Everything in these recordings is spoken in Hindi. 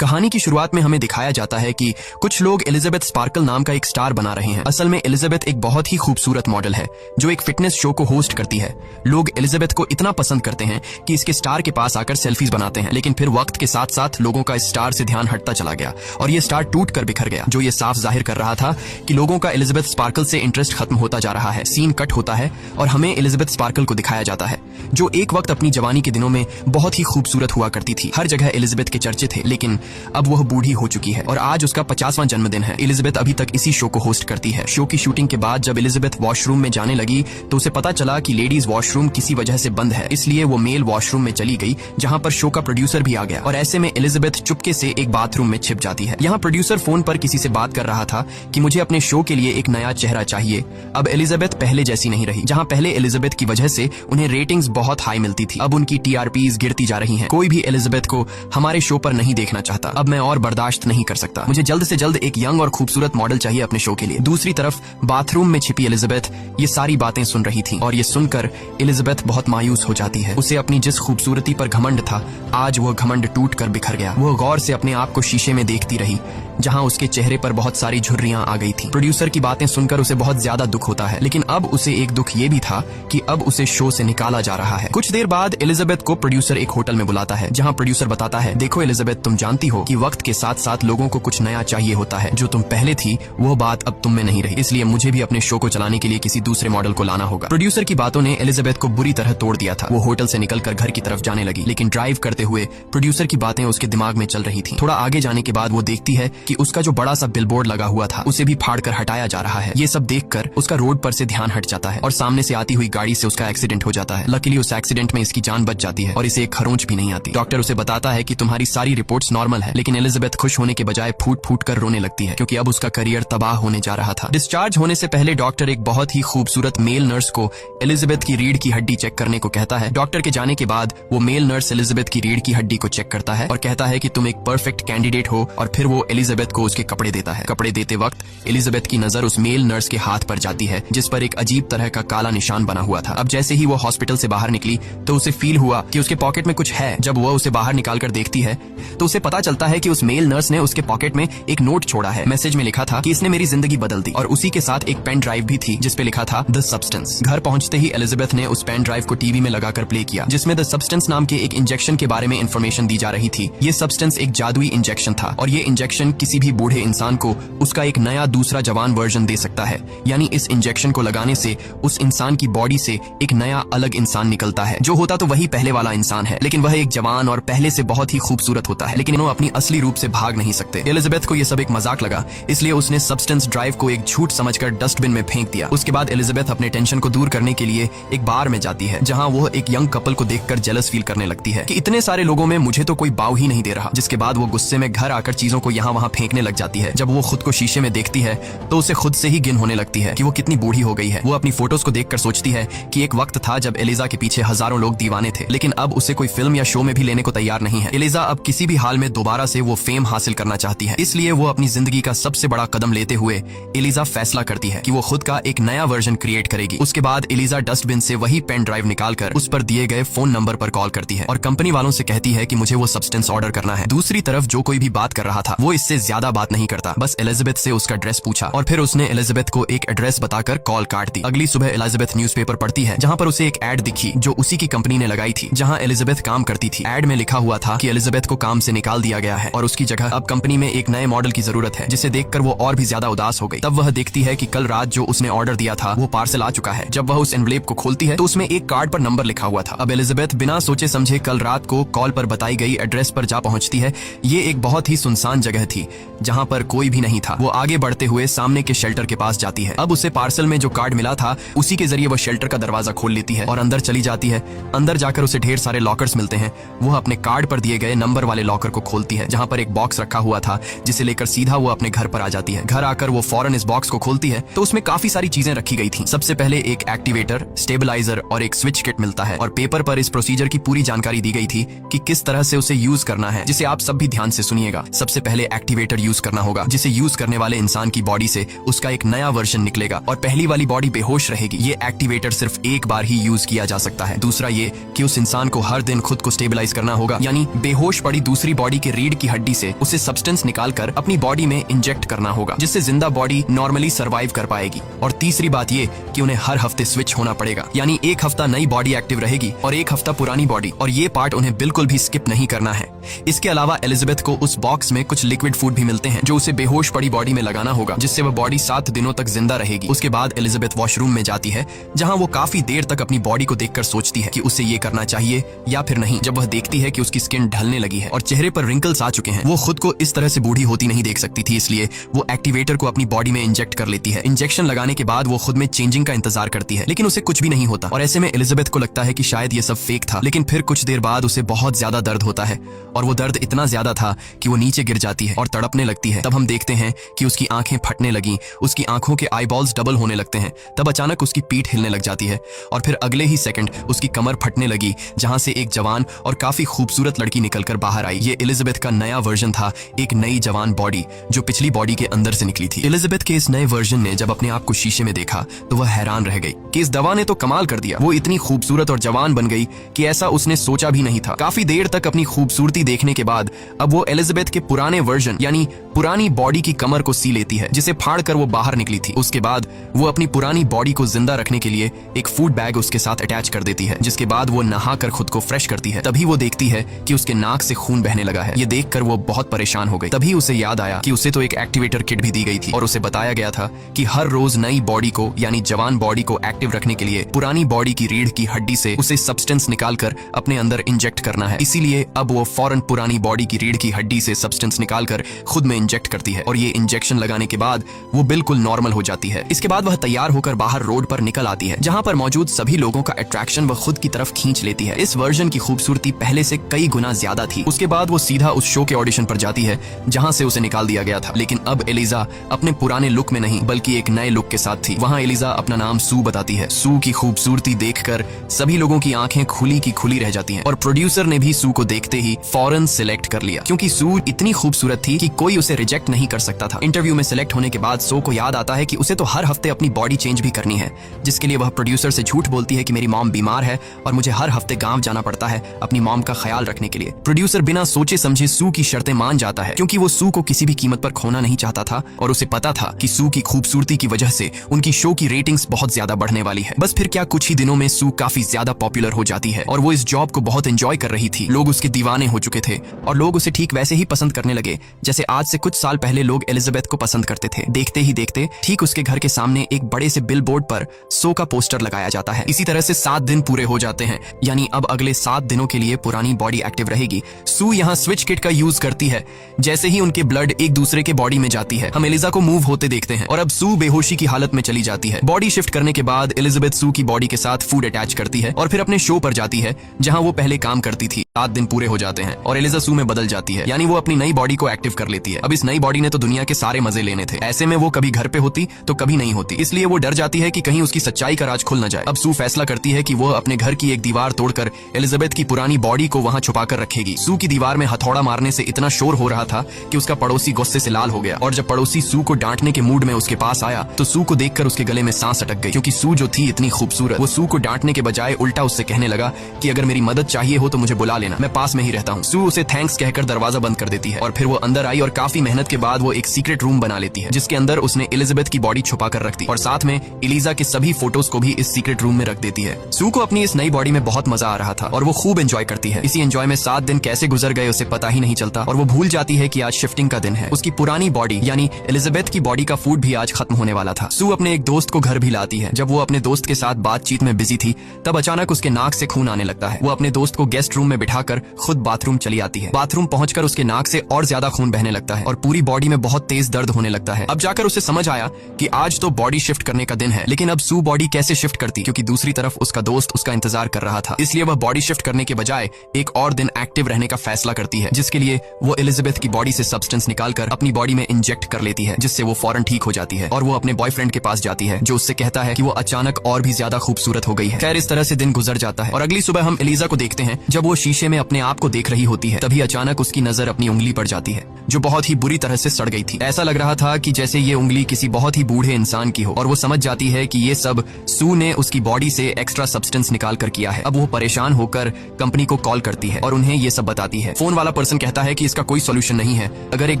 कहानी की शुरुआत में हमें दिखाया जाता है कि कुछ लोग एलिजाबेथ स्पार्कल नाम का एक स्टार बना रहे हैं। असल में एलिजाबेथ एक बहुत ही खूबसूरत मॉडल है जो एक फिटनेस शो को होस्ट करती है। लोग एलिजाबेथ को इतना पसंद करते हैं कि इसके स्टार के पास आकर सेल्फीज बनाते हैं, लेकिन फिर वक्त के साथ साथ लोगों का इस स्टार से ध्यान हटता चला गया और ये स्टार टूट कर बिखर गया, जो ये साफ जाहिर कर रहा था कि लोगों का एलिजाबेथ स्पार्कल से इंटरेस्ट खत्म होता जा रहा है। सीन कट होता है और हमें एलिजाबेथ स्पार्कल को दिखाया जाता है जो एक वक्त अपनी जवानी के दिनों में बहुत ही खूबसूरत हुआ करती थी। हर जगह एलिजाबेथ के चर्चे थे, लेकिन अब वह बूढ़ी हो चुकी है और आज उसका 50वां जन्मदिन है। एलिजाबेथ अभी तक इसी शो को होस्ट करती है। शो की शूटिंग के बाद जब एलिजाबेथ वॉशरूम में जाने लगी तो उसे पता चला कि लेडीज वॉशरूम किसी वजह से बंद है, इसलिए वो मेल वॉशरूम में चली गई जहां पर शो का प्रोड्यूसर भी आ गया और ऐसे में एलिजाबेथ चुपके से एक बाथरूम में छिप जाती है। यहाँ प्रोड्यूसर फोन पर किसी से बात कर रहा था कि मुझे अपने शो के लिए एक नया चेहरा चाहिए। अब एलिजाबेथ पहले जैसी नहीं रही। जहाँ पहले एलिजाबेथ की वजह से उन्हें रेटिंग्स बहुत हाई मिलती थी, अब उनकी टीआरपीज गिरती जा रही हैं। कोई भी एलिजाबेथ को हमारे शो पर नहीं देखना चाहता। अब मैं और बर्दाश्त नहीं कर सकता। मुझे जल्द से जल्द एक यंग और खूबसूरत मॉडल चाहिए अपने शो के लिए। दूसरी तरफ बाथरूम में छिपी एलिजाबेथ ये सारी बातें सुन रही थी और ये सुनकर एलिजाबेथ बहुत मायूस हो जाती है। उसे अपनी जिस खूबसूरती पर घमंड था, आज वह घमंड टूट कर बिखर गया। वह गौर से अपने आप को शीशे में देखती रही जहां उसके चेहरे पर बहुत सारी झुर्रियां आ गई थी। प्रोड्यूसर की बातें सुनकर उसे बहुत ज्यादा दुख होता है, लेकिन अब उसे एक दुख ये भी था कि अब उसे शो से निकाला जा रहा है। कुछ देर बाद एलिजाबेथ को प्रोड्यूसर एक होटल में बुलाता है जहां प्रोड्यूसर बताता है, देखो एलिजाबेथ, तुम जानती हो कि वक्त के साथ साथ लोगों को कुछ नया चाहिए होता है। जो तुम पहले थी वो बात अब तुम में नहीं रही, इसलिए मुझे भी अपने शो को चलाने के लिए किसी दूसरे मॉडल को लाना होगा। प्रोड्यूसर की बातों ने एलिजाबेथ को बुरी तरह तोड़ दिया था। वो होटल से निकलकर घर की तरफ जाने लगी, लेकिन ड्राइव करते हुए प्रोड्यूसर की बातें उसके दिमाग में चल रही थी। थोड़ा आगे जाने के बाद वो देखती है कि उसका जो बड़ा सा बिलबोर्ड लगा हुआ था उसे भी फाड़कर हटाया जा रहा है। ये सब देखकर उसका रोड पर से ध्यान हट जाता है और सामने से आती हुई गाड़ी से उसका एक्सीडेंट हो जाता है। लकीली उस एक्सीडेंट में इसकी जान बच जाती है और इसे एक खरोंच भी नहीं आती। डॉक्टर उसे बताता है कि तुम्हारी सारी रिपोर्ट्स नॉर्मल है, लेकिन एलिजाबेथ खुश होने के बजाय फूट फूट कर रोने लगती है क्योंकि अब उसका करियर तबाह होने जा रहा था। डिस्चार्ज होने से पहले डॉक्टर एक बहुत ही खूबसूरत मेल नर्स को एलिजाबेथ की रीढ़ की हड्डी चेक करने को कहता है। डॉक्टर के जाने के बाद वो मेल नर्स एलिजाबेथ की रीढ़ की हड्डी को चेक करता है और कहता है कि तुम एक परफेक्ट कैंडिडेट हो, और फिर वो एलिजाबेथ को उसके कपड़े देता है। कपड़े देते वक्त एलिजाबेथ की नजर उस मेल नर्स के हाथ पर जाती है जिस पर एक अजीब तरह का काला निशान बना हुआ था। अब जैसे ही वो हॉस्पिटल से बाहर निकली तो उसे फील हुआ कि उसके पॉकेट में कुछ है। जब वह उसे बाहर निकालकर देखती है तो उसे पता चलता है कि उस मेल नर्स ने उसके पॉकेट में एक नोट छोड़ा है। मैसेज में लिखा था कि इसने मेरी जिंदगी बदल दी, और उसी के साथ एक पेन ड्राइव भी थी जिसपे लिखा था द सब्सटेंस। घर पहुंचते ही एलिजाबेथ ने उस पेन ड्राइव को टीवी में लगाकर प्ले किया जिसमें द सब्सटेंस नाम के एक इंजेक्शन के बारे में इंफॉर्मेशन दी जा रही थी। ये सब्सटेंस एक जादुई इंजेक्शन था और ये इंजेक्शन किसी भी बूढ़े इंसान को उसका एक नया दूसरा जवान वर्जन दे सकता है। यानी इस इंजेक्शन को लगाने से उस इंसान की बॉडी से एक नया अलग इंसान निकलता है। जो होता तो वही पहले वाला इंसान है, लेकिन वह एक जवान और पहले से बहुत ही खूबसूरत होता है, लेकिन वो अपनी असली रूप से भाग नहीं सकते। एलिजाबेथ को यह सब एक मजाक लगा, इसलिए उसने सब्सटेंस ड्राइव को एक झूठ समझकर डस्टबिन में फेंक दिया। उसके बाद एलिजाबेथ अपने टेंशन को दूर करने के लिए एक बार में जाती है जहां वो एक यंग कपल को देखकर जेलस फील करने लगती है कि इतने सारे लोगों में मुझे तो कोई बाव ही नहीं दे रहा। जिसके बाद वो गुस्से में घर आकर चीजों को यहाँ वहाँ फेंकने लग जाती है। जब वो खुद को शीशे में देखती है तो उसे खुद से ही गिन होने लगती है कि वो कितनी बूढ़ी हो गई है। वो अपनी फोटोज को देखकर सोचती है कि एक वक्त था जब एलिजा के पीछे हजारों लोग दीवाने थे, लेकिन अब उसे कोई फिल्म या शो में भी लेने को तैयार नहीं है। एलिजा अब किसी भी हाल में दोबारा से वो फेम हासिल करना चाहती है, इसलिए वो अपनी जिंदगी का सबसे बड़ा कदम लेते हुए एलिजा फैसला करती है कि वो खुद का एक नया वर्जन क्रिएट करेगी। उसके बाद एलिजा डस्टबिन से वही पेन ड्राइव निकालकर उस पर दिए गए फोन नंबर पर कॉल करती है और कंपनी वालों से कहती है कि मुझे वो सब्सटेंस ऑर्डर करना है। दूसरी तरफ जो कोई भी बात कर रहा था वो इससे ज्यादा बात नहीं करता, बस एलिजाबेथ से उसका एड्रेस पूछा और फिर उसने एलिजाबेथ को एक एड्रेस बताकर कॉल काट दी। अगली सुबह एलिजाबेथ न्यूज़पेपर पढ़ती है जहां पर उसे एक एड दिखी जो उसी की कंपनी ने लगाई थी जहां एलिजाबेथ काम करती थी। एड में लिखा हुआ था कि एलिजाबेथ को काम से निकाल दिया गया है और उसकी जगह अब कंपनी में एक नए मॉडल की जरूरत है, जिसे देखकर वो और भी ज्यादा उदास हो गई। तब वह देखती है कि कल रात जो उसने ऑर्डर दिया था वो पार्सल आ चुका है। जब वह उस एनवलेप को खोलती है तो उसमें एक कार्ड पर नंबर लिखा हुआ था। अब एलिजाबेथ बिना सोचे समझे कल रात को कॉल पर बताई गई एड्रेस पर जा पहुंचती है। ये एक बहुत ही सुनसान जगह थी जहां पर कोई भी नहीं था। वो आगे बढ़ते हुए सामने के शेल्टर के पास जाती है। अब उसे पार्सल में जो कार्ड मिला था उसी के जरिए वो शेल्टर का दरवाजा खोल लेती है और अंदर चली जाती है। अंदर जाकर उसे ढेर सारे लॉकर्स मिलते हैं। वो अपने कार्ड पर दिए गए नंबर वाले लॉकर को खोलती है जहां पर एक बॉक्स रखा हुआ था जिसे लेकर सीधा वो अपने घर पर आ जाती है। घर आकर वो फौरन इस बॉक्स को खोलती है तो उसमें काफी सारी चीजें रखी गई थी। सबसे पहले एक एक्टिवेटर, स्टेबलाइजर और एक स्विच किट मिलता है और पेपर पर इस प्रोसीजर की पूरी जानकारी दी गई थी कि किस तरह से उसे यूज करना है, जिसे आप सब भी ध्यान से सुनिएगा। सबसे पहले एक्टिवेटर यूज करना होगा, जिसे यूज करने वाले इंसान की बॉडी से उसका एक नया वर्जन निकलेगा और पहली वाली बॉडी बेहोश रहेगी। ये एक्टिवेटर सिर्फ एक बार ही यूज किया जा सकता है। दूसरा ये कि उस इंसान को हर दिन खुद को स्टेबलाइज करना होगा, यानी बेहोश पड़ी दूसरी बॉडी के के रीढ़ की हड्डी से उसे सब्सटेंस निकालकर अपनी बॉडी में इंजेक्ट करना होगा, जिससे जिंदा बॉडी नॉर्मली सर्वाइव कर पाएगी। और तीसरी बात ये कि उन्हें हर हफ्ते स्विच होना पड़ेगा, यानी एक हफ्ता नई बॉडी एक्टिव रहेगी और एक हफ्ता पुरानी बॉडी, और ये पार्ट उन्हें बिल्कुल भी स्किप नहीं करना है। इसके अलावा एलिजाबेथ को उस बॉक्स में कुछ लिक्विड फूड भी मिलते हैं जो उसे बेहोश पड़ी बॉडी में लगाना होगा, जिससे वह बॉडी 7 दिनों तक जिंदा रहेगी। उसके बाद एलिजाबेथ वॉशरूम में जाती है, जहां वो काफी देर तक अपनी बॉडी को देखकर सोचती है कि उसे ये करना चाहिए या फिर नहीं। जब वह देखती है कि उसकी स्किन ढलने लगी है और चेहरे पर रिंकल्स आ चुके हैं, वो खुद को इस तरह से बूढ़ी होती नहीं देख सकती थी, इसलिए वो एक्टिवेटर को अपनी बॉडी में इंजेक्ट कर लेती है। इंजेक्शन लगाने के बाद वो खुद में चेंजिंग का इंतजार करती है, लेकिन उसे कुछ भी नहीं होता। और ऐसे में एलिजाबेथ को लगता है कि शायद ये सब फेक था, लेकिन फिर कुछ देर बाद उसे बहुत ज्यादा दर्द होता है, और वो दर्द इतना ज्यादा था कि वो नीचे गिर जाती है और तड़पने लगती है। तब हम देखते हैं कि उसकी आंखें फटने लगी, उसकी आंखों के आईबॉल्स डबल होने लगते हैं। तब अचानक उसकी पीठ हिलने लग जाती है और फिर अगले ही सेकंड उसकी कमर फटने लगी, जहां से एक जवान और काफी खूबसूरत लड़की निकलकर बाहर आई। ये एलिजाबेथ का नया वर्जन था, एक नई जवान बॉडी जो पिछली बॉडी के अंदर से निकली थी। एलिजाबेथ के इस नए वर्जन ने जब अपने आप को शीशे में देखा तो वह हैरान रह गई कि इस दवा ने तो कमाल कर दिया। वो इतनी खूबसूरत और जवान बन गई कि ऐसा उसने सोचा भी नहीं था। काफी देर तक अपनी खूबसूरती देखने के बाद अब वो एलिजाबेथ के पुराने वर्जन यानी पुरानी बॉडी की कमर को सी लेती है, जिसे फाड़कर वो बाहर निकली थी। उसके बाद वो अपनी पुरानी बॉडी को जिंदा रखने के लिए एक फूड बैग उसके साथ अटैच कर देती है, जिसके बाद वो नहाकर खुद को फ्रेश करती है। तभी वो देखती है कि उसके नाक से खून बहने लगा है। ये देखकर वो बहुत परेशान हो गई। तभी उसे याद आया कि उसे तो एक एक्टिवेटर किट भी दी गई थी और उसे बताया गया था कि हर रोज नई बॉडी को यानी जवान बॉडी को एक्टिव रखने के लिए पुरानी बॉडी की रीढ़ की हड्डी से उसे सब्सटेंस निकालकर अपने अंदर इंजेक्ट करना है। इसीलिए अब वो फौरन पुरानी बॉडी की रीढ़ की हड्डी से सब्सटेंस निकालकर खुद में इंजेक्ट करती है, और ये इंजेक्शन लगाने के बाद वो बिल्कुल नॉर्मल हो जाती है। इसके बाद वह तैयार होकर बाहर रोड पर निकल आती है, जहां पर मौजूद सभी लोगों का अट्रैक्शन वह खुद की तरफ खींच लेती है। इस वर्जन की खूबसूरती पहले से कई गुना ज्यादा थी। उसके बाद वो सीधा उस शो के ऑडिशन पर जाती है जहां से उसे निकाल दिया गया था, लेकिन अब एलिजा अपने पुराने लुक में नहीं बल्कि एक नए लुक के साथ थी। वहां एलिजा अपना नाम सू बताती है। सू की खूबसूरती देखकर सभी लोगों की आंखें खुली की खुली रह जाती हैं, और प्रोड्यूसर ने भी सू को देखते ही फौरन सिलेक्ट कर लिया, क्योंकि सू इतनी खूबसूरत थी कि कोई उसे रिजेक्ट नहीं कर सकता था। इंटरव्यू में सिलेक्ट होने के बाद सो को याद आता है कि उसे तो हर हफ्ते अपनी बॉडी चेंज भी करनी है, जिसके लिए वह प्रोड्यूसर से झूठ बोलती है कि मेरी मॉम बीमार है और मुझे हर हफ्ते गांव जाना पड़ता है अपनी मॉम का ख्याल रखने के लिए। प्रोड्यूसर बिना सोचे समझे सू की शर्तें मान जाता है, क्योंकि वो सू को किसी भी कीमत पर खोना नहीं चाहता था, और उसे पता था कि सू की खूबसूरती की वजह से उनकी शो की रेटिंग्स बहुत ज्यादा बढ़ने वाली है। बस फिर क्या, कुछ ही दिनों में सू काफी ज्यादा पॉपुलर हो जाती है और वो इस जॉब को बहुत एंजॉय कर रही थी। लोग उसके दीवाने हो चुके थे और लोग उसे ठीक वैसे ही पसंद करने लगे जैसे आज से कुछ साल पहले लोग एलिजाबेथ को पसंद करते थे। देखते ही देखते ठीक उसके घर के सामने एक बड़े से बिलबोर्ड पर सो का पोस्टर लगाया जाता है। इसी तरह से 7 दिन पूरे हो जाते हैं, यानी अब अगले 7 दिनों के लिए पुरानी बॉडी एक्टिव रहेगी। सू यहाँ स्विच किट का यूज करती है। जैसे ही उनके ब्लड एक दूसरे के बॉडी में जाती है, हम एलिजा को मूव होते देखते हैं, और अब सू बेहोशी की हालत में चली जाती है। बॉडी शिफ्ट करने के बाद एलिजाबेथ सू की बॉडी के साथ फूड अटैच करती है और फिर अपने शो पर जाती है जहां वो पहले काम करती थी। 7 दिन पूरे हो जाते हैं और एलिजा सू में बदल जाती है, यानी वो अपनी नई बॉडी को एक्टिव कर लेती है। अब इस नई बॉडी ने तो दुनिया के सारे मजे लेने थे। ऐसे में वो कभी घर पे होती तो कभी नहीं होती, इसलिए वो डर जाती है कि कहीं उसकी सच्चाई का राज खुल न जाए। अब सू फैसला करती है कि वो अपने घर की एक दीवार तोड़कर एलिजाबेथ की पुरानी बॉडी को वहां छुपा कर रखेगी। सू की दीवार में हथौड़ा मारने से इतना शोर हो रहा था कि उसका पड़ोसी गुस्से से लाल हो गया, और जब पड़ोसी सू को डांटने के मूड में उसके पास आया तो सू को देखकर उसके गले में सांस अटक गई, क्योंकि सू जो थी इतनी खूबसूरत। वो सू को डांटने के बजाय उल्टा उससे कहने लगा कि अगर मेरी मदद चाहिए हो तो मुझे बुला लेना, मैं पास में ही रहता हूँ। सू उसे थैंक्स कहकर दरवाजा बंद कर देती है और फिर वो अंदर आई और काफी मेहनत के बाद वो एक सीक्रेट रूम बना लेती है, जिसके अंदर उसने एलिजाबेथ की बॉडी छुपा कर रख दी और साथ में एलिजा के सभी फोटोज को भी इस सीक्रेट रूम में रख देती है। सू को अपनी इस नई बॉडी में बहुत मजा आ रहा था और वो खूब एंजॉय करती है। इसी एंजॉय में 7 दिन कैसे गुजर गए उसे पता ही नहीं चलता, और वो भूल जाती है कि आज शिफ्टिंग का दिन है। उसकी पुरानी बॉडी यानी एलिजाबेथ की बॉडी का फूड भी आज खत्म होने वाला था। सू अपने एक दोस्त को घर भी लाती है। जब वो अपने दोस्त के साथ बातचीत में बिजी थी तब अचानक उसके नाक से खून आने लगता है। वो अपने दोस्त को गेस्ट रूम में बिठाकर खुद बाथरूम चली आती है। बाथरूम पहुंचकर उसके नाक से और ज्यादा खून बहने लगता है और पूरी बॉडी में बहुत तेज दर्द होने लगता है। अब जाकर उसे समझ आया कि आज तो बॉडी शिफ्ट करने का दिन है, लेकिन अब सू बॉडी कैसे शिफ्ट करती, क्योंकि दूसरी तरफ उसका दोस्त उसका इंतजार कर रहा था। इसलिए वह बॉडी शिफ्ट करने के बजाय एक और दिन एक्टिव रहने का फैसला करती है, जिसके लिए वो एलिजाबेथ की बॉडी से सब्सटेंस निकालकर अपनी बॉडी में इंजेक्ट कर लेती है, जिससे वो फौरन ठीक हो जाती है और वो अपने बॉयफ्रेंड के पास जाती है, जो उससे कहता है कि वो अचानक और भी ज्यादा खूबसूरत हो गई है। खैर, इस तरह से दिन गुजर जाता है और अगली सुबह हम एलिजा को देखते हैं। जब वो शीशे में अपने आप को देख रही होती है तभी अचानक उसकी नजर अपनी उंगली पर जाती है, जो बहुत ही बुरी तरह से सड़ गई थी। ऐसा लग रहा था कि जैसे ये उंगली किसी बहुत ही बूढ़े इंसान की हो, और वो समझ जाती है कि ये सब सू ने उसकी बॉडी से एक्स्ट्रा सब्सटेंस निकाल कर किया है। अब वो परेशान होकर कंपनी को कॉल करती है और उन्हें ये सब बताती है। फोन वाला पर्सन कहता है कि इसका कोई सोल्यूशन नहीं है, अगर एक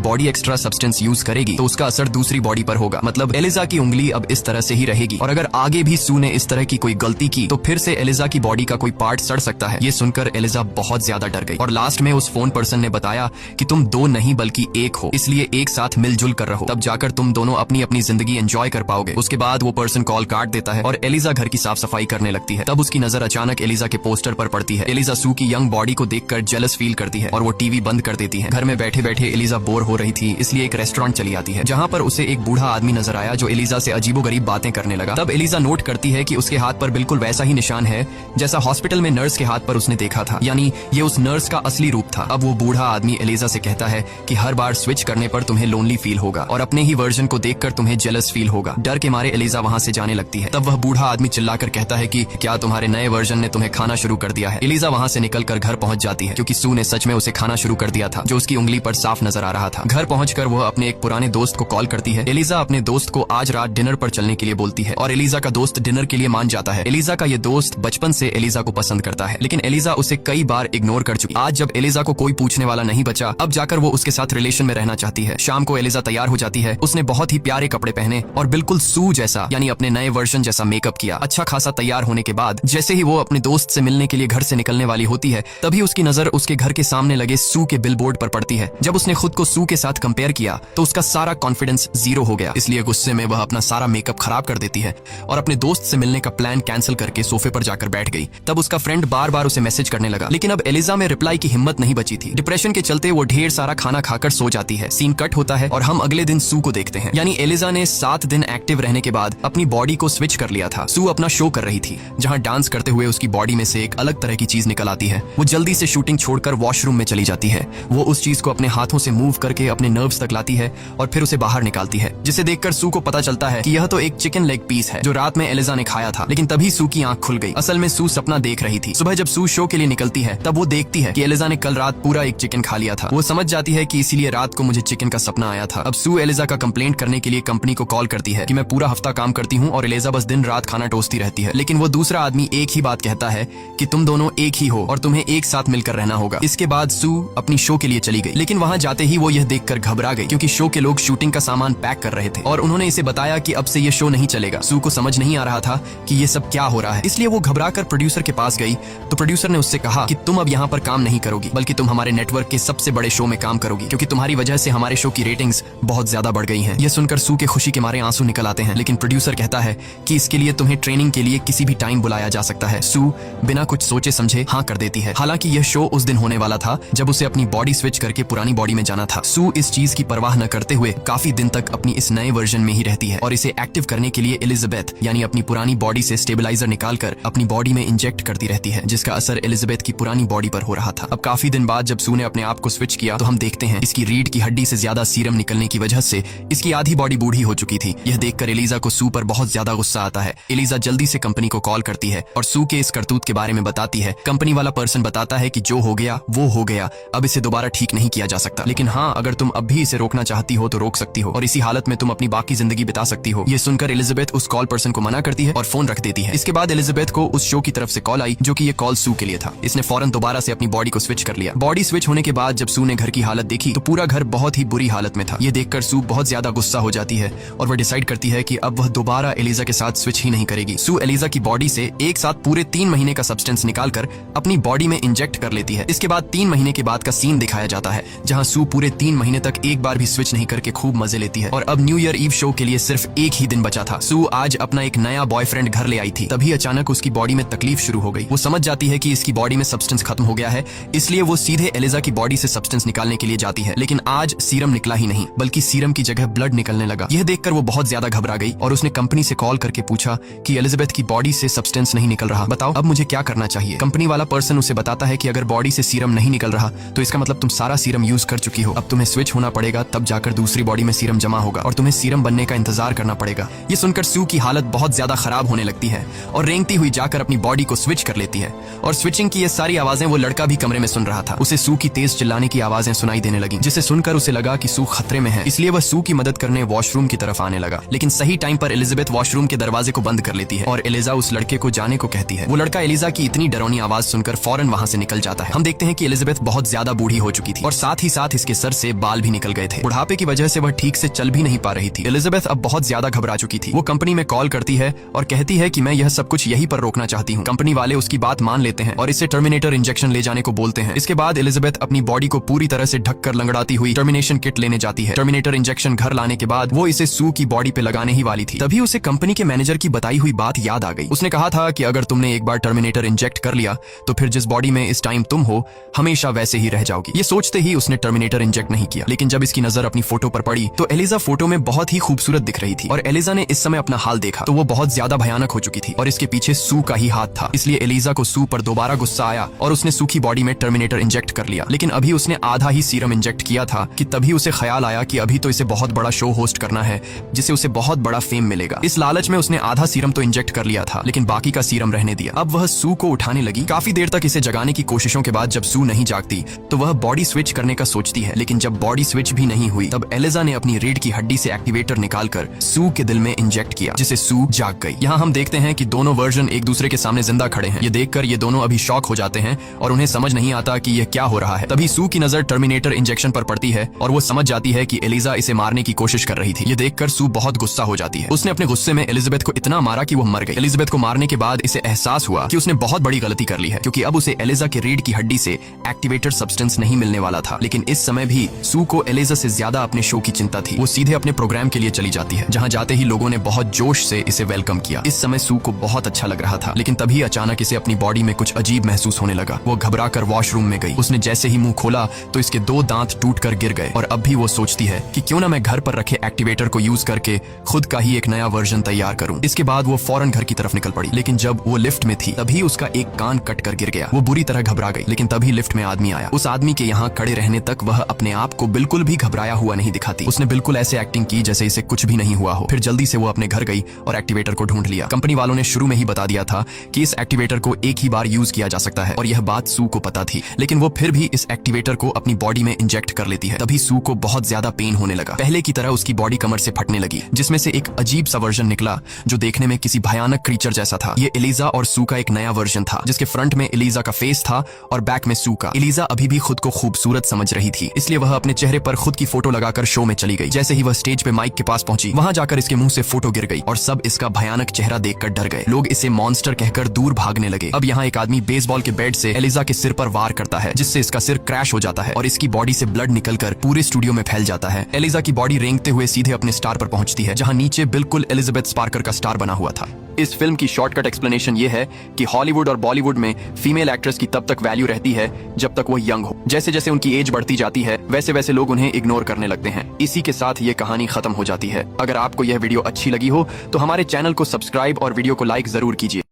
बॉडी एक्स्ट्रा सब्सटेंस यूज करेगी तो उसका असर दूसरी बॉडी पर होगा, मतलब एलिजा की उंगली अब इस तरह से ही रहेगी और अगर आगे भी सू ने इस तरह की कोई गलती की तो फिर से एलिजा की बॉडी का कोई पार्ट सड़ सकता है। ये सुनकर एलिजा बहुत ज्यादा डर गई और लास्ट में उस फोन पर्सन ने बताया कि तुम दो नहीं बल्कि एक हो, इसलिए एक साथ मिलजुल कर रहो, तब जाकर तुम दोनों अपनी अपनी जिंदगी एंजॉय कर पाओगे। उसके बाद वो पर्सन कॉल काट देता है और एलिजा घर की साफ सफाई करने लगती है। तब उसकी नजर अचानक एलिजा के पोस्टर पर पड़ती है। एलिजा सू की यंग बॉडी को देखकर जेलस फील करती है और वो टीवी बंद कर देती है। घर में बैठे बैठे एलिजा बोर हो रही थी, इसलिए एक रेस्टोरेंट चली आती है जहाँ पर उसे एक बूढ़ा आदमी नजर आया जो एलिजा से अजीबोगरीब बातें करने लगा। तब एलिजा नोट करती है कि उसके हाथ पर बिल्कुल वैसा ही निशान है जैसा हॉस्पिटल में नर्स के हाथ पर उसने देखा था, यानी ये उस नर्स का असली रूप था। अब वो बूढ़ा आदमी एलिजा से कहता है कि हर बार स्विच करने पर तुम्हें लोनली फील होगा और अपने ही वर्जन को देखकर तुम्हें जेलस फील होगा। डर के मारे एलिजा वहाँ से जाने लगती है। तब वह बूढ़ा आदमी चिल्लाकर कहता है कि क्या तुम्हारे नए वर्जन ने तुम्हें खाना शुरू कर दिया है। एलिजा वहाँ से निकलकर घर पहुँच जाती है क्योंकि सू ने सच में उसे खाना शुरू कर दिया था जो उसकी उंगली पर साफ नजर आ रहा था। घर पहुंचकर वह अपने एक पुराने दोस्त को कॉल करती है। एलिजा अपने दोस्त को आज रात डिनर पर चलने के लिए बोलती है और एलिजा का दोस्त डिनर के लिए मान जाता है। एलिजा का ये दोस्त बचपन से एलिजा को पसंद करता है, लेकिन एलिजा उसे कई बार इग्नोर कर चुकी। आज जब एलिजा को कोई पूछने वाला नहीं बचा, अब जाकर वो उसके साथ रिलेशन में रहना चाहती है। शाम को एलिजा तैयार हो जाती है। उसने बहुत ही प्यारे कपड़े पहने और बिल्कुल सू जैसा यानी अपने नए वर्जन जैसा मेकअप किया। अच्छा खासा तैयार होने के बाद जैसे ही वो अपने दोस्त से मिलने के लिए घर से निकलने वाली होती है, तभी उसकी नजर उसके घर के सामने लगे सू के बिलबोर्ड पर पड़ती है। जब उसने खुद को सू के साथ कंपेयर किया तो उसका सारा कॉन्फिडेंस जीरो हो गया, इसलिए गुस्से में वह अपना सारा मेकअप खराब कर देती है और अपने दोस्त से मिलने का प्लान कैंसिल करके सोफे पर जाकर बैठ गई। तब उसका फ्रेंड बार बार उसे मैसेज करने लगा, लेकिन अब एलिजा में रिप्लाई की हिम्मत नहीं बची थी। डिप्रेशन के चलते वो ढेर सारा खाना खाकर सो जाती है। सीन कट होता है और हम अगले दिन सू को देखते हैं, यानी एलिजा ने 7 दिन एक्टिव रहने के बाद अपनी बॉडी को स्विच कर लिया था। सू अपना शो कर रही थी जहाँ डांस करते हुए उसकी बॉडी में से एक अलग तरह की चीज निकल आती है। वो जल्दी से शूटिंग छोड़कर वॉशरूम में चली जाती है। वो उस चीज को अपने हाथों से मूव करके अपने नर्व्स तक लाती है और फिर उसे बाहर निकालती है, जिसे देखकर सू को पता चलता है कि यह तो एक चिकन लेग पीस है जो रात में एलिजा ने खाया था। लेकिन तभी सू की आंख खुल गई। असल में सू सपना देख रही थी। सुबह जब सू शो के लिए निकलती है तब वो देखती है कि एलिजा ने कल रात पूरा एक चिकन खा लिया था। वो समझ जाती है कि इसीलिए रात को मुझे चिकन का सपना आया था। अब सू एलिजा का कंप्लेंट करने के लिए कंपनी को कॉल करती है कि मैं पूरा हफ्ता काम करती हूँ और एलिजा बस दिन रात खाना टोसती रहती है। लेकिन वो दूसरा आदमी एक ही बात कहता है कि तुम दोनों एक ही हो और तुम्हें एक साथ मिलकर रहना होगा। इसके बाद सू अपनी शो के लिए चली गई, लेकिन वहाँ जाते ही वो यह देखकर घबरा गई क्योंकि शो के लोग शूटिंग का सामान पैक कर रहे थे और उन्होंने इसे बताया कि अब से ये शो नहीं चलेगा। सू को समझ नहीं आ रहा था कि ये सब क्या हो रहा है, इसलिए वो घबराकर प्रोड्यूसर के पास गई तो प्रोड्यूसर ने उससे कहा कि तुम अब यहाँ पर काम नहीं करोगी बल्कि तुम हमारे नेटवर्क के सबसे बड़े शो में काम करोगी क्योंकि तुम्हारी वजह से हमारे शो की रेटिंग्स बहुत ज्यादा बढ़ गई हैं। यह सुनकर सू के खुशी के मारे आंसू निकल आते हैं, लेकिन प्रोड्यूसर कहता है कि इसके लिए तुम्हें ट्रेनिंग के लिए किसी भी टाइम बुलाया जा सकता है। सू बिना कुछ सोचे समझे हाँ कर देती है। हालांकि यह शो उस दिन होने वाला था जब उसे अपनी बॉडी स्विच करके पुरानी बॉडी में जाना था। सू इस चीज की परवाह न करते हुए काफी दिन तक अपनी इस नए वर्जन में ही रहती है और इसे एक्टिव करने के लिए एलिजाबेथ यानी अपनी पुरानी बॉडी से स्टेबलाइजर निकालकर अपनी बॉडी में इंजेक्ट करती रहती है, जिसका असर एलिजाबेथ की पुरानी बॉडी पर हो रहा था। अब काफी दिन बाद जब सू ने अपने आप को स्विच किया तो हम देखते हैं इसकी रीढ़ की हड्डी से ज्यादा सीरम निकलने की वजह से इसकी आधी बॉडी बूढ़ी हो चुकी थी। यह देखकर एलिजा को सू पर बहुत ज्यादा गुस्सा आता है। एलिजा जल्दी से कंपनी को कॉल करती है और सू के इस करतूत के बारे में बताती है। कंपनी वाला पर्सन बताता है कि जो हो गया वो हो गया, अब इसे दोबारा ठीक नहीं किया जा सकता, लेकिन हाँ अगर तुम अब भी इसे रोकना चाहती हो तो रोक सकती हो और इसी हालत में तुम अपनी बाकी जिंदगी बिता सकती हो। ये सुनकर एलिजाबेथ उस कॉल पर्सन को मना करती है और फोन रख देती है। इसके बाद एलिजाबेथ को उस शो की तरफ से कॉल आई जो कि ये कॉल सू के लिए था। इसने फौरन दोबारा से अपनी बॉडी को स्विच कर लिया। बॉडी स्विच होने के बाद जब सू ने घर की हालत देखी तो पूरा घर बहुत ही बुरी हालत में था। ये देखकर सू बहुत ज्यादा गुस्सा हो जाती है और वह डिसाइड करती है कि अब वह दोबारा एलिजा के साथ स्विच ही नहीं करेगी। सू एलिजा की बॉडी से एक साथ पूरे 3 महीने का सब्सटेंस निकालकर अपनी बॉडी में इंजेक्ट कर लेती है। इसके बाद 3 महीने के बाद का सीन दिखाया जाता है जहां सू पूरे 3 महीने तक एक बार भी स्विच नहीं करके खूब मजे लेती है और अब न्यू ईयर ईव शो के लिए सिर्फ एक ही दिन बचा था। सू आज अपना एक नया बॉयफ्रेंड घर ले आई थी, तभी अचानक उसकी बॉडी में तकलीफ शुरू हो गई। वो समझ जाती है कि इसकी बॉडी में सब्सटेंस खत्म हो गया है, इसलिए वो सीधे एलिजा की बॉडी से सब्सटेंस निकालने के लिए जाती है। लेकिन आज सीरम निकला ही नहीं बल्कि सीरम की जगह ब्लड निकलने लगा। यह देखकर वो बहुत ज्यादा घबरा गई और उसने कंपनी से कॉल करके पूछा कि एलिजाबेथ की बॉडी से सब्सटेंस नहीं निकल रहा, बताओ अब मुझे क्या करना चाहिए। कंपनी वाला पर्सन उसे बताता है कि अगर बॉडी से सीरम नहीं निकल रहा तो इसका मतलब तुम सारा सीरम यूज कर चुकी हो, अब तुम्हें स्विच होना पड़ेगा, तब जाकर दूसरी बॉडी में सीरम जमा होगा और तुम्हें सीरम बनने का इंतजार करना पड़ेगा। ये सुनकर सू की हालत बहुत ज्यादा खराब होने लगती है और रेंगती हुई जाकर अपनी बॉडी को स्विच कर लेती है और स्विचिंग की ये सारी आवाजें वो लड़का भी कमरे में सुन रहा था। उसे सू की तेज चिल्लाने की आवाजें सुनाई देने लगी, जिसे सुनकर उसे लगा कि सू खतरे में है, इसलिए वह सू की मदद करने वॉशरूम की तरफ आने लगा। लेकिन सही टाइम पर एलिजाबेथ वॉशरूम के दरवाजे को बंद कर लेती है और एलिजा उस लड़के को जाने को कहती है। वो लड़का एलिजा की इतनी डरावनी आवाज सुनकर फौरन वहां से निकल जाता है। हम देखते हैं कि एलिजाबेथ बहुत बहुत ज्यादा बूढ़ी हो चुकी थी और साथ ही साथ इसके सर से बाल भी निकल गए थे। बुढ़ापे की वजह से वह ठीक से चल भी नहीं पा रही थी। एलिजाबेथ अब बहुत ज्यादा घबरा चुकी थी। वो कंपनी में कॉल करती है और कहती है कि मैं यह सब कुछ यहीं पर रोकना चाहती हूँ। कंपनी वाले उसकी बात मान लेते हैं और इसे टर्मिनेटर इंजेक्शन ले जाने को बोलते हैं। इसके बाद एलिजाबेथ अपनी बॉडी को पूरी तरह से ढककर लंगड़ाती हुई टर्मिनेशन किट लेने जाती है। टर्मिनेटर इंजेक्शन घर लाने के बाद वो इसे सू की बॉडी पे लगाने ही वाली थी। तभी उसे कंपनी के मैनेजर की बताई हुई बात याद आ गई। उसने कहा था कि अगर तुमने एक बार टर्मिनेटर इंजेक्ट कर लिया तो फिर जिस बॉडी में इस टाइम तुम हो हमेशा वैसे ही रह जाओगी। ये सोचते ही उसने टर्मिनेटर इंजेक्ट नहीं किया। लेकिन जब इसकी नजर अपनी फोटो पर पड़ी तो एलिजा फोटो में बहुत ही खूबसूरत दिख रही थी और एलिजा ने इस समय अपना हाल देखा तो वो बहुत ज्यादा भयानक हो चुकी थी और इसके पीछे सू का ही हाथ था। इसलिए एलिजा को सू पर दोबारा गुस्सा आया और उसने सू की बॉडी में टर्मिनेटर इंजेक्ट कर लिया। लेकिन अभी उसने आधा ही सीरम इंजेक्ट किया था कि तभी उसे ख्याल आया कि अभी तो इसे बहुत बड़ा शो होस्ट करना है जिसे उसे बहुत बड़ा फेम मिलेगा। इस लालच में उसने आधा सीरम तो इंजेक्ट कर लिया था लेकिन बाकी का सीरम रहने दिया। अब वह सू को उठाने लगी। काफी देर तक इसे जगाने की कोशिशों के बाद जब सू नहीं जागती तो वह बॉडी स्विच करने का सोचती है। लेकिन जब बॉडी स्विच भी नहीं हुई तब एलिजा ने अपनी रीढ़ की हड्डी से एक्टिवेटर निकालकर सू के दिल में इंजेक्ट किया जिसे सू जाग गई। यहाँ हम देखते हैं कि दोनों वर्जन एक दूसरे के सामने जिंदा खड़े हैं। ये देखकर ये दोनों अभी शॉक हो जाते हैं और उन्हें समझ नहीं आता कि यह क्या हो रहा है। तभी सू की नजर टर्मिनेटर इंजेक्शन पर पड़ती है और वो समझ जाती है कि एलिजा इसे मारने की कोशिश कर रही थी। ये देखकर सू बहुत गुस्सा हो जाती है। उसने अपने गुस्से में एलिजाबेथ को इतना मारा कि वो मर गई। एलिजाबेथ को मारने के बाद इसे एहसास हुआ कि उसने बहुत बड़ी गलती कर ली है क्योंकि अब उसे एलिजा के रीढ़ की हड्डी से एक्टिवेटर सब्सटेंस नहीं मिलने वाला था। लेकिन इस समय भी सू को एलिजा से ज्यादा अपने शो की चिंता थी। वो सीधे अपने प्रोग्राम के लिए चली जाती है जहाँ जाते ही लोगों ने बहुत जोश से इसे वेलकम किया। इस समय सू को बहुत अच्छा लग रहा था लेकिन तभी अचानक इसे अपनी बॉडी में कुछ अजीब महसूस होने लगा। वो घबराकर वॉशरूम में गई। उसने जैसे ही मुंह खोला तो इसके 2 दांत टूटकर गिर गए और अब भी वो सोचती है कि क्यों ना मैं घर पर रखे एक्टिवेटर को यूज करके खुद का ही एक नया वर्जन तैयार करूं। इसके बाद वो फौरन घर की तरफ निकल पड़ी। लेकिन जब वो लिफ्ट में थी तभी उसका एक कान कट कर गिर गया। वो बुरी तरह घबरा गई। लेकिन तभी लिफ्ट में आदमी आया। उस आदमी के यहाँ खड़े रहने तक वह अपने आप को बिल्कुल भी घबराया हुआ नहीं दिखाती। उसने बिल्कुल ऐसे एक्टिंग की जैसे इसे कुछ भी नहीं हुआ हो। फिर जल्दी से वो अपने घर गई और एक्टिवेटर को ढूंढ लिया। कंपनी वालों ने शुरू में ही बता दिया था कि इस एक्टिवेटर को एक ही बार यूज किया जा सकता है और यह बात सू को पता थी। लेकिन वो फिर भी इस एक्टिवेटर को अपनी बॉडी में इंजेक्ट कर लेती है। तभी सू को बहुत ज्यादा पेन होने लगा। पहले की तरह उसकी बॉडी कमर से फटने लगी जिसमें से एक अजीब सा वर्जन निकला जो देखने में किसी भयानक क्रीचर जैसा था। ये एलिजा और सू का एक नया वर्जन था जिसके फ्रंट में एलिजा का फेस था और बैक में सू का। एलिजा अभी भी खुद को खूबसूरत समझ रही थी इसलिए वह अपने चेहरे पर खुद की फोटो लगाकर शो में चली गई। जैसे ही वह स्टेज पे माइक के पास पहुंची वहां जाकर इसके मुंह से फोटो गिर गई और सब इसका भयानक चेहरा देखकर डर गए। लोग इसे मॉन्स्टर कहकर दूर भागने लगे। अब यहाँ एक आदमी बेसबॉल के बैट से एलिजा के सिर पर वार करता है जिससे इसका सिर क्रैश हो जाता है और इसकी बॉडी से ब्लड निकलकर पूरे स्टूडियो में फैल जाता है। एलिजा की बॉडी रेंगते हुए सीधे अपने स्टार पर पहुंचती है जहां नीचे बिल्कुल एलिजाबेथ स्पार्कर का स्टार बना हुआ था। इस फिल्म की शॉर्टकट एक्सप्लेनेशन ये है कि हॉलीवुड और बॉलीवुड में फीमेल एक्ट्रेस की तब तक वैल्यू रहती है जब तक वो यंग हो। जैसे जैसे उनकी एज बढ़ती जाती है वैसे वैसे लोग उन्हें इग्नोर करने लगते हैं। इसी के साथ ये कहानी खत्म हो जाती है। अगर आपको यह वीडियो अच्छी लगी हो तो हमारे चैनल को सब्सक्राइब और वीडियो को लाइक जरूर कीजिए।